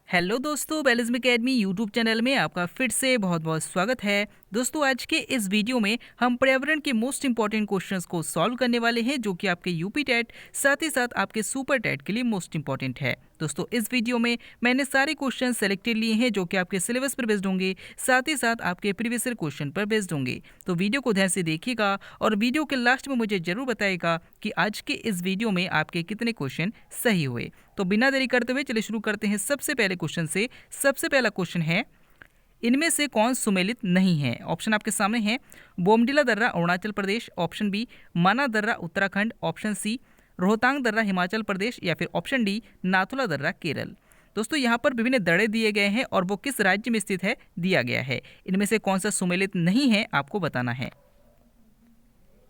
Hello दोस्तों, बेलिज्म academy YouTube channel में आपका फिर से बहुत बहुत स्वागत है। दोस्तों, आज के इस वीडियो में हम पर्यावरण के मोस्ट इंपॉर्टेंट क्वेश्चंस को सॉल्व करने वाले हैं, जो कि आपके यूपी टेट साथ ही साथ आपके सुपर टेट के लिए मोस्ट इंपॉर्टेंट है। दोस्तों, इस वीडियो में मैंने सारे क्वेश्चन सेलेक्टेड लिए हैं जो कि आपके सिलेबस पर बेस्ड होंगे, साथ ही साथ आपके प्रीवियस ईयर क्वेश्चन पर बेस्ड होंगे। तो वीडियो को ध्यान से देखिएगा और वीडियो के लास्ट में मुझे जरूर बताइएगा कि आज के इस वीडियो में आपके कितने क्वेश्चन सही हुए। तो बिना देरी करते हुए चलिए शुरू करते हैं सबसे पहले क्वेश्चन से। सबसे पहला क्वेश्चन है, इनमें से कौन सुमेलित नहीं है? ऑप्शन आपके सामने है, बोमडिला दर्रा अरुणाचल प्रदेश, ऑप्शन बी माना दर्रा उत्तराखंड, ऑप्शन सी रोहतांग दर्रा हिमाचल प्रदेश, या फिर ऑप्शन डी नाथुला दर्रा केरल। दोस्तों, यहाँ पर विभिन्न दर्रे दिए गए हैं और वो किस राज्य में स्थित है दिया गया है। इनमें से कौन सा सुमेलित नहीं है आपको बताना है।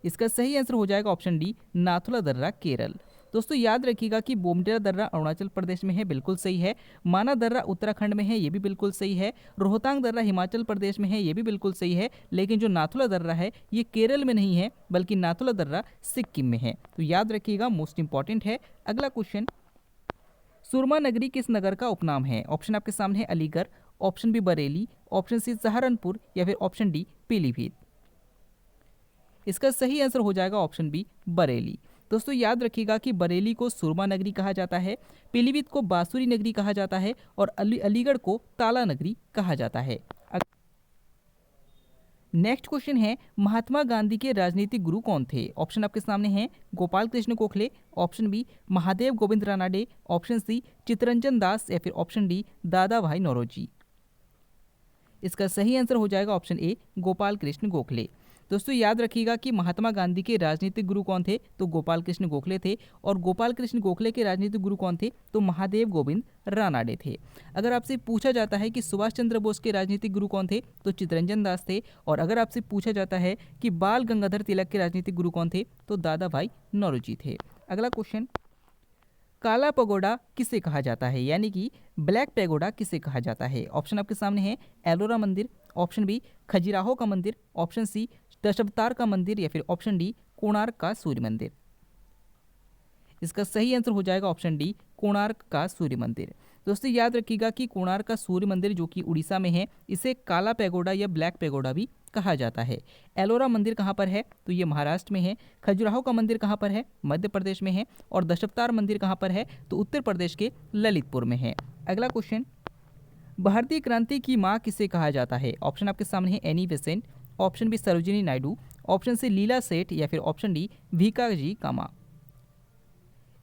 इसका सही आंसर हो जाएगा ऑप्शन डी नाथुला दर्रा केरल। दोस्तों, याद रखिएगा कि बोमडिला दर्रा अरुणाचल प्रदेश में है, बिल्कुल सही है। माना दर्रा उत्तराखंड में है, ये भी बिल्कुल सही है। रोहतांग दर्रा हिमाचल प्रदेश में है, ये भी बिल्कुल सही है। लेकिन जो नाथुला दर्रा है ये केरल में नहीं है, बल्कि नाथुला दर्रा सिक्किम में है। तो याद रखिएगा, मोस्ट इंपॉर्टेंट है। अगला क्वेश्चन, सुरमा नगरी किस नगर का उपनाम है? ऑप्शन आपके सामने है, Aligarh, option B Bareilly, option C Saharanpur, या फिर ऑप्शन डी पीलीभीत। इसका सही आंसर हो जाएगा ऑप्शन बी बरेली। दोस्तों, याद रखिएगा कि बरेली को सुरमा नगरी कहा जाता है, पीलीभीत को बांसुरी नगरी कहा जाता है और अलीगढ़ को ताला नगरी कहा जाता है। नेक्स्ट क्वेश्चन है, महात्मा गांधी के राजनीतिक गुरु कौन थे? ऑप्शन आपके सामने हैं, Gopal Krishna Gokhale, option B Mahadev Govind Ranade, option C Chittaranjan Das, या फिर ऑप्शन डी दादा भाई नौरोजी। इसका सही आंसर हो जाएगा ऑप्शन ए गोपाल कृष्ण गोखले। दोस्तों, याद रखिएगा कि महात्मा गांधी के राजनीतिक गुरु कौन थे? तो गोपाल कृष्ण गोखले थे। और गोपाल कृष्ण गोखले के राजनीतिक गुरु कौन थे? तो महादेव गोविंद रानाडे थे। अगर आपसे पूछा जाता है कि सुभाष चंद्र बोस के राजनीतिक गुरु कौन थे? तो चित्तरंजन दास थे। और अगर आपसे पूछा जाता है कि बाल गंगाधर तिलक के राजनीतिक गुरु कौन थे? तो दादा भाई नौरोजी थे। अगला क्वेश्चन, काला पगोडा किसे कहा जाता है, यानी कि ब्लैक पैगोडा किसे कहा जाता है? ऑप्शन आपके सामने है, एलोरा मंदिर, ऑप्शन बी खजुराहो का मंदिर, ऑप्शन सी दशावतार का मंदिर, या फिर ऑप्शन डी कोणार्क का सूर्य मंदिर। इसका सही आंसर हो जाएगा ऑप्शन डी कोणार्क का सूर्य मंदिर। दोस्तों, याद रखिएगा कि कोणार्क का सूर्य मंदिर जो कि उड़ीसा में है, इसे काला पैगोडा या ब्लैक पैगोडा भी कहा जाता है। एलोरा मंदिर कहाँ पर है? तो ये महाराष्ट्र में है। खजुराहो का मंदिर कहाँ पर है? मध्य प्रदेश में है। और दशावतार मंदिर कहाँ पर है? तो उत्तर प्रदेश के ललितपुर में है। अगला क्वेश्चन, भारतीय क्रांति की माँ किसे कहा जाता है? ऑप्शन आपके सामने है, Annie Besant, option B Sarojini Naidu, option C Leela Seth, या फिर ऑप्शन डी भीकाजी कामा।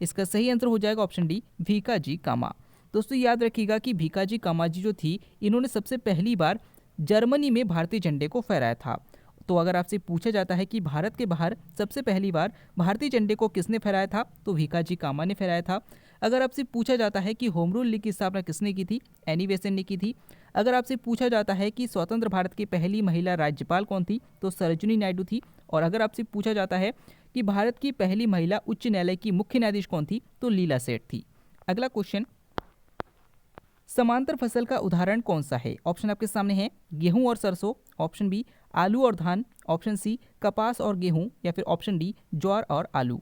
इसका सही आंसर हो जाएगा ऑप्शन डी भीकाजी कामा। दोस्तों, याद रखिएगा कि भीकाजी कामा जी जो थी, इन्होंने सबसे पहली बार जर्मनी में भारतीय झंडे को फहराया था। तो अगर आपसे पूछा जाता है कि भारत के बाहर सबसे पहली बार भारतीय झंडे को किसने फहराया था, तो भीकाजी कामा ने फहराया था। अगर आपसे पूछा जाता है कि होम रूल लीग की स्थापना किसने की थी, एनी बेसेंट ने की थी। अगर आपसे पूछा जाता है कि स्वतंत्र भारत की पहली महिला राज्यपाल कौन थी, तो सरोजिनी नायडू थी। और अगर आपसे पूछा जाता है कि भारत की पहली महिला उच्च न्यायालय की मुख्य न्यायाधीश कौन थी, तो लीला सेठ थी। अगला क्वेश्चन, समांतर फसल का उदाहरण कौन सा है? ऑप्शन आपके सामने है, गेहूं और सरसों, ऑप्शन बी आलू और धान, ऑप्शन सी कपास और गेहूं, या फिर ऑप्शन डी ज्वार और आलू।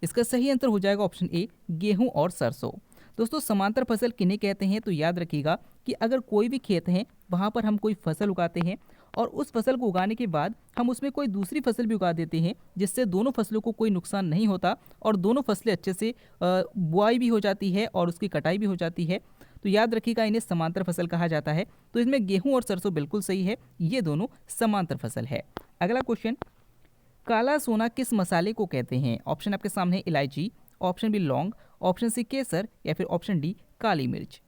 इसका सही आंसर हो जाएगा ऑप्शन ए गेहूं और सरसों। दोस्तों, समांतर फसल किन्हें कहते हैं? तो याद रखिएगा कि अगर कोई भी खेत है, वहाँ पर हम कोई फसल उगाते हैं और उस फसल को उगाने के बाद हम उसमें कोई दूसरी फसल भी उगा देते हैं, जिससे दोनों फसलों को कोई नुकसान नहीं होता और दोनों फसलें अच्छे से बुआई भी हो जाती है और उसकी कटाई भी हो जाती है। तो याद रखिएगा, इन्हें समांतर फसल कहा जाता है। तो इसमें गेहूँ और सरसों बिल्कुल सही है, ये दोनों समांतर फसल है। अगला क्वेश्चन, काला सोना किस मसाले को कहते हैं? ऑप्शन आपके सामने, इलायची, ऑप्शन बी लौंग, ऑप्शन सी केसर, या फिर ऑप्शन डी काली मिर्च।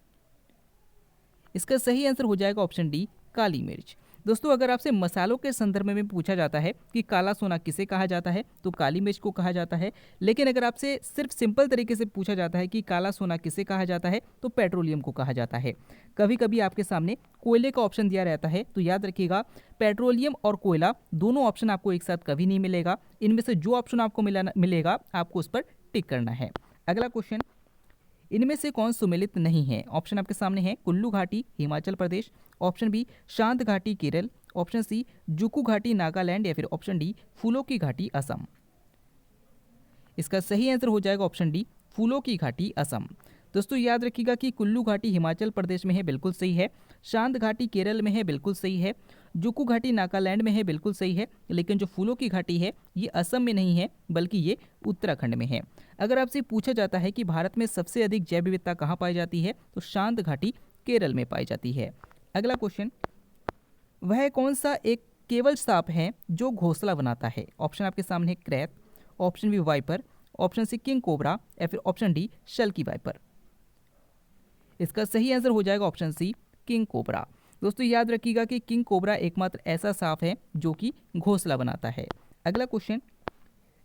इसका सही आंसर हो जाएगा ऑप्शन डी काली मिर्च। दोस्तों, अगर आपसे मसालों के संदर्भ में पूछा जाता है कि काला सोना किसे कहा जाता है, तो काली मिर्च को कहा जाता है। लेकिन अगर आपसे सिर्फ सिंपल तरीके से पूछा जाता है कि काला सोना किसे कहा जाता है, तो पेट्रोलियम को कहा जाता है। कभी कभी आपके सामने कोयले का ऑप्शन दिया रहता है, तो याद रखिएगा पेट्रोलियम और कोयला दोनों ऑप्शन आपको एक साथ कभी नहीं मिलेगा। इनमें से जो ऑप्शन आपको मिलेगा आपको उस पर टिक करना है। अगला क्वेश्चन, इनमें से कौन सुमेलित नहीं है? ऑप्शन आपके सामने है, कुल्लू घाटी हिमाचल प्रदेश, ऑप्शन बी शांत घाटी केरल, ऑप्शन सी जुकू घाटी नागालैंड, या फिर ऑप्शन डी फूलों की घाटी असम। इसका सही आंसर हो जाएगा ऑप्शन डी फूलों की घाटी असम। दोस्तों याद रखिएगा कि कुल्लू घाटी हिमाचल प्रदेश में है, बिल्कुल सही है। शांत घाटी केरल में है, बिल्कुल सही है। जुकू घाटी नागालैंड में है, बिल्कुल सही है। लेकिन जो फूलों की घाटी है ये असम में नहीं है, बल्कि ये उत्तराखंड में है। अगर आपसे पूछा जाता है कि भारत में सबसे अधिक जैव विविधता कहाँ पाई जाती है, तो शांत घाटी केरल में पाई जाती है। अगला क्वेश्चन, वह कौन सा एक केवल सांप है जो घोंसला बनाता है? ऑप्शन आपके सामने, crab, option B viper, option C king cobra, या फिर ऑप्शन डी शल्की वाइपर। इसका सही आंसर हो जाएगा ऑप्शन सी, किंग कोबरा। दोस्तों याद रखिएगा कि किंग कोबरा एकमात्र ऐसा सांप है जो कि घोंसला बनाता है। अगला क्वेश्चन,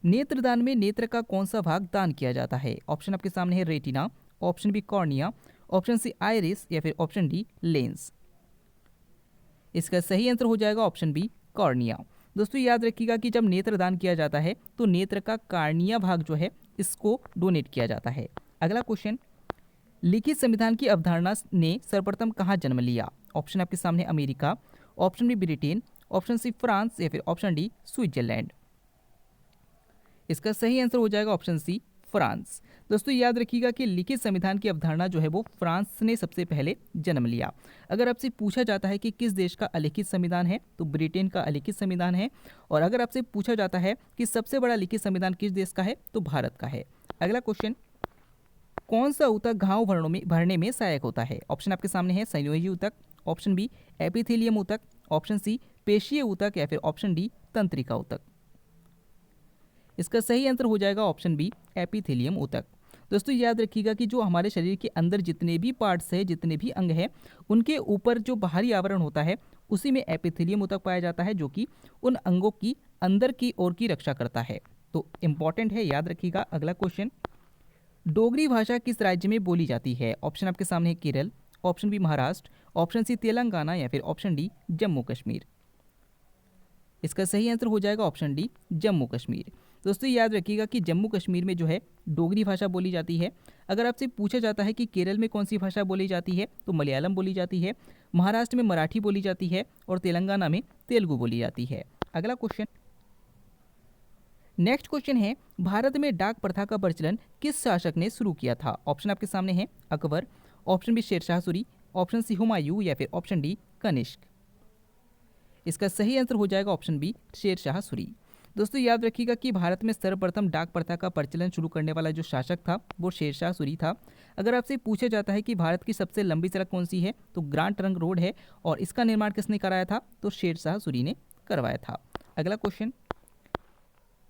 नेत्रदान में नेत्र का कौन सा भाग दान किया जाता है? ऑप्शन आपके सामने है, retina, option B cornea, option C iris, या फिर ऑप्शन डी लेंस। इसका सही आंसर हो जाएगा ऑप्शन बी, कॉर्निया। दोस्तों याद रखिएगा कि जब नेत्रदान किया जाता है तो नेत्र का कार्निया भाग जो है इसको डोनेट किया जाता है। अगला क्वेश्चन, लिखित संविधान की अवधारणा ने सर्वप्रथम कहाँ जन्म लिया? ऑप्शन आपके सामने, America, option B Britain, option C France, या फिर ऑप्शन डी स्विट्जरलैंड। इसका सही आंसर हो जाएगा ऑप्शन सी, फ्रांस। दोस्तों याद रखिएगा कि लिखित संविधान की अवधारणा जो है वो फ्रांस ने सबसे पहले जन्म लिया। अगर आपसे पूछा जाता है कि किस देश का अलिखित संविधान है, तो ब्रिटेन का अलिखित संविधान है। और अगर आपसे पूछा जाता है कि सबसे बड़ा लिखित संविधान किस देश का है, तो भारत का है। अगला क्वेश्चन, कौन सा ऊतक घाव भरने में सहायक होता है? ऑप्शन आपके सामने है, संयोजी ऊतक, ऑप्शन बी एपिथेलियम ऊतक, ऑप्शन सी पेशीय ऊतक, या फिर ऑप्शन डी तंत्रिका ऊतक। इसका सही आंसर हो जाएगा ऑप्शन बी, एपिथेलियम ऊतक। दोस्तों याद रखिएगा कि जो हमारे शरीर के अंदर जितने भी पार्ट्स है, जितने भी अंग हैं, उनके ऊपर जो बाहरी आवरण होता है उसी में एपिथेलियम ऊतक पाया जाता है, जो कि उन अंगों की अंदर की ओर की रक्षा करता है। तो इंपॉर्टेंट है, याद रखिएगा। अगला क्वेश्चन, डोगरी भाषा किस राज्य में बोली जाती है? ऑप्शन आपके सामने है, Kerala, option B Maharashtra, option C Telangana, या फिर ऑप्शन डी जम्मू कश्मीर। इसका सही आंसर हो जाएगा ऑप्शन डी, जम्मू कश्मीर। दोस्तों याद रखिएगा कि जम्मू कश्मीर में जो है डोगरी भाषा बोली जाती है। अगर आपसे पूछा जाता है कि केरल में कौन सी भाषा बोली जाती है, तो मलयालम बोली जाती है, महाराष्ट्र में मराठी बोली जाती है, और तेलंगाना में तेलुगु बोली जाती है। अगला क्वेश्चन, नेक्स्ट क्वेश्चन है, भारत में डाक प्रथा का प्रचलन किस शासक ने शुरू किया था? ऑप्शन आपके सामने है, Akbar, option B Sher Shah Suri, option C Humayun, या फिर ऑप्शन डी कनिष्क। इसका सही आंसर हो जाएगा ऑप्शन बी, शेरशाह सूरी। दोस्तों याद रखिएगा कि भारत में सर्वप्रथम डाक प्रथा का प्रचलन शुरू करने वाला जो शासक था वो शेरशाह सूरी था। अगर आपसे पूछा जाता है कि भारत की सबसे लंबी सड़क कौन सी है, तो ग्रांड ट्रंक रोड है, और इसका निर्माण किसने कराया था? तो शेरशाह सूरी ने करवाया था। अगला क्वेश्चन,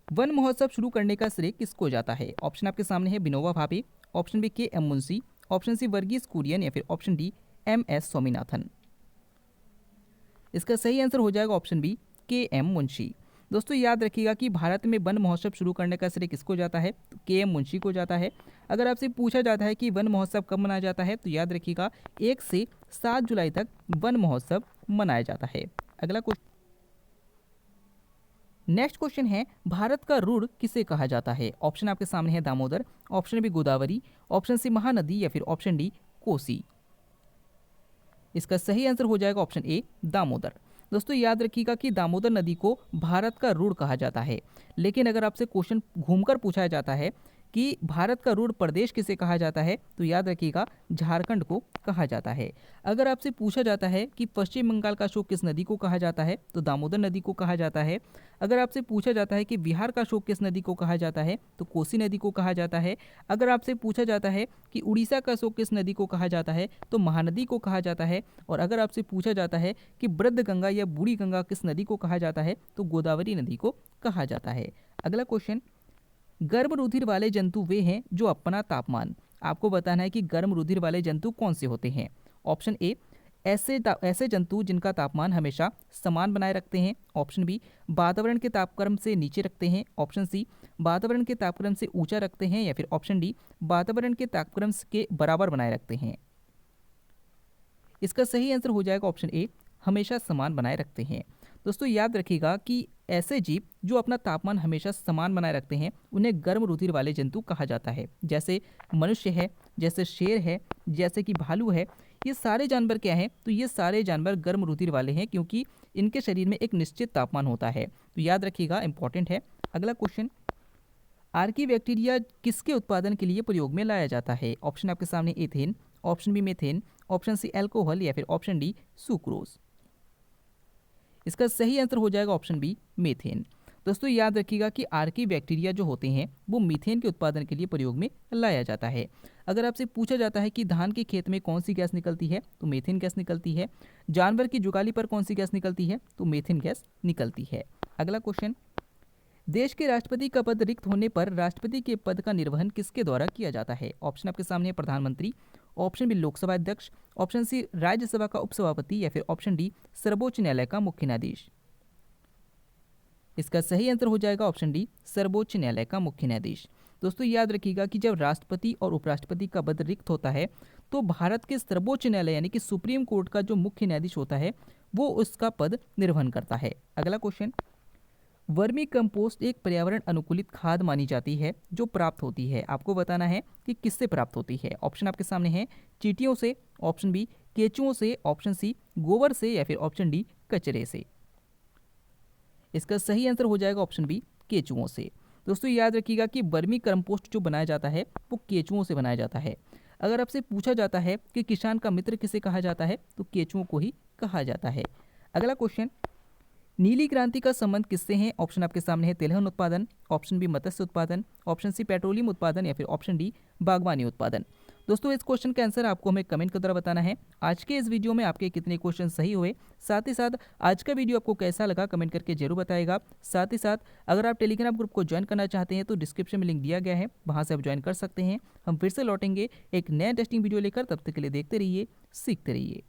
वन महोत्सव शुरू करने का श्रेय किसको जाता है? ऑप्शन आपके सामने है, Vinoba Bhave, option B K M Munshi, option C Verghese Kurien, या फिर option D M S Swaminathan. इसका सही आंसर हो जाएगा option B, K M Munshi. दोस्तों याद रखिएगा कि भारत में वन महोत्सव शुरू करने का श्रेय किसको जाता है? तो के एम मुंशी को जाता है। अगर आपसे पूछा जाता है कि वन महोत्सव कब मनाया जाता है, तो याद रखिएगा 1 से 7 जुलाई तक वन महोत्सव मनाया जाता है। अगला क्वेश्चन, नेक्स्ट क्वेश्चन है, भारत का रुण किसे कहा जाता है? ऑप्शन आपके सामने है, Damodar, option B Godavari, option C Mahanadi, या फिर ऑप्शन डी कोसी। इसका सही आंसर हो जाएगा ऑप्शन ए, दामोदर। दोस्तों याद रखिएगा कि दामोदर नदी को भारत का रुण कहा जाता है। लेकिन अगर आपसे क्वेश्चन घूमकर पूछा जाता है कि भारत का रुण प्रदेश किसे कहा जाता है, तो याद रखिएगा झारखंड को कहा जाता है। अगर आपसे पूछा जाता है कि पश्चिम बंगाल का शोक किस नदी को कहा जाता है, तो दामोदर नदी को कहा जाता है। अगर आपसे पूछा जाता है कि बिहार का शोक किस नदी को कहा जाता है, तो कोसी नदी को कहा जाता है। अगर आपसे पूछा जाता है कि उड़ीसा का शोक किस नदी को कहा जाता है, तो महानदी को कहा जाता है। और अगर आपसे पूछा जाता है कि वृद्ध गंगा या बूढ़ी गंगा किस नदी को कहा जाता है, तो गोदावरी नदी को कहा जाता है। अगला क्वेश्चन, गर्म रुधिर वाले जंतु वे हैं जो अपना तापमान, आपको बताना है कि गर्म रुधिर वाले जंतु कौन से होते हैं। ऑप्शन ए, ऐसे जंतु जिनका तापमान हमेशा समान बनाए रखते हैं। ऑप्शन बी, वातावरण के तापक्रम से नीचे रखते हैं। ऑप्शन सी, वातावरण के तापक्रम से ऊंचा रखते हैं। या फिर ऑप्शन डी, वातावरण के तापक्रम के बराबर बनाए रखते हैं। इसका सही आंसर हो जाएगा ऑप्शन ए, हमेशा समान बनाए रखते हैं। दोस्तों याद रखिएगा कि ऐसे जीव जो अपना तापमान हमेशा समान बनाए रखते हैं उन्हें गर्म रुधिर वाले जंतु कहा जाता है। जैसे मनुष्य है, जैसे शेर है, जैसे कि भालू है, ये सारे जानवर क्या हैं? तो ये सारे जानवर गर्म रुधिर वाले हैं, क्योंकि इनके शरीर में एक निश्चित तापमान होता है। तो याद रखिएगा, इंपॉर्टेंट है। अगला क्वेश्चन, आर्की बैक्टीरिया किसके उत्पादन के लिए प्रयोग में लाया जाता है? ऑप्शन आपके सामने ethane, option B methane, option C alcohol या फिर ऑप्शन डी सुक्रोज। इसका सही आंसर हो जाएगा ऑप्शन बी मीथेन। दोस्तों याद रखिएगा कि आर्की बैक्टीरिया जो होते हैं वो मीथेन के उत्पादन के लिए प्रयोग में लाया जाता है। अगर आपसे पूछा जाता है कि धान के खेत में कौन सी गैस निकलती है तो मीथेन गैस निकलती है। जानवर की जुगाली पर कौन सी गैस निकलती है तो मीथेन गैस निकलती है। अगला क्वेश्चन, देश के राष्ट्रपति का पद रिक्त होने पर राष्ट्रपति के पद का निर्वहन किसके द्वारा किया जाता है? ऑप्शन आपके सामने है प्रधानमंत्री, ऑप्शन बी लोकसभा अध्यक्ष, ऑप्शन सी राज्यसभा का उपसभापति या फिर ऑप्शन डी सर्वोच्च न्यायालय का मुख्य न्यायाधीश। इसका सही आंसर हो जाएगा ऑप्शन डी सर्वोच्च न्यायालय का मुख्य न्यायाधीश। दोस्तों याद रखिएगा कि जब राष्ट्रपति और उपराष्ट्रपति का पद रिक्त होता है तो भारत के सर्वोच्च न्यायालय यानी कि सुप्रीम कोर्ट का जो मुख्य न्यायाधीश होता है वो उसका पद निर्वहन करता है। अगला क्वेश्चन, वर्मी कंपोस्ट एक पर्यावरण अनुकूलित खाद मानी जाती है जो प्राप्त होती है। आपको बताना है कि किससे प्राप्त होती है। ऑप्शन आपके सामने है चींटियों से, ऑप्शन बी केंचुओं से, ऑप्शन सी गोबर से या फिर ऑप्शन डी कचरे से। इसका सही आंसर हो जाएगा ऑप्शन बी केंचुओं से। दोस्तों याद रखिएगा कि वर्मी कंपोस्ट जो बनाया जाता है वो केंचुओं से बनाया जाता है। अगर आपसे पूछा जाता है कि किसान का मित्र किसे कहा जाता है तो केंचुओं को ही कहा जाता है। अगला क्वेश्चन, नीली क्रांति का संबंध किससे है? ऑप्शन आपके सामने है तिलहन उत्पादन, ऑप्शन बी मत्स्य उत्पादन, ऑप्शन सी पेट्रोलियम उत्पादन या फिर ऑप्शन डी बागवानी उत्पादन। दोस्तों इस क्वेश्चन का आंसर आपको हमें कमेंट के द्वारा बताना है। आज के इस वीडियो में आपके कितने क्वेश्चन सही हुए, साथ ही साथ आज का वीडियो आपको कैसा लगा कमेंट करके जरूर बताएगा। साथ ही साथ अगर आप टेलीग्राम ग्रुप को ज्वाइन करना चाहते हैं तो डिस्क्रिप्शन में लिंक दिया गया है, वहां से आप ज्वाइन कर सकते हैं। हम फिर से लौटेंगे एक नया इंटरेस्टिंग वीडियो लेकर, तब तक के लिए देखते रहिए, सीखते रहिए।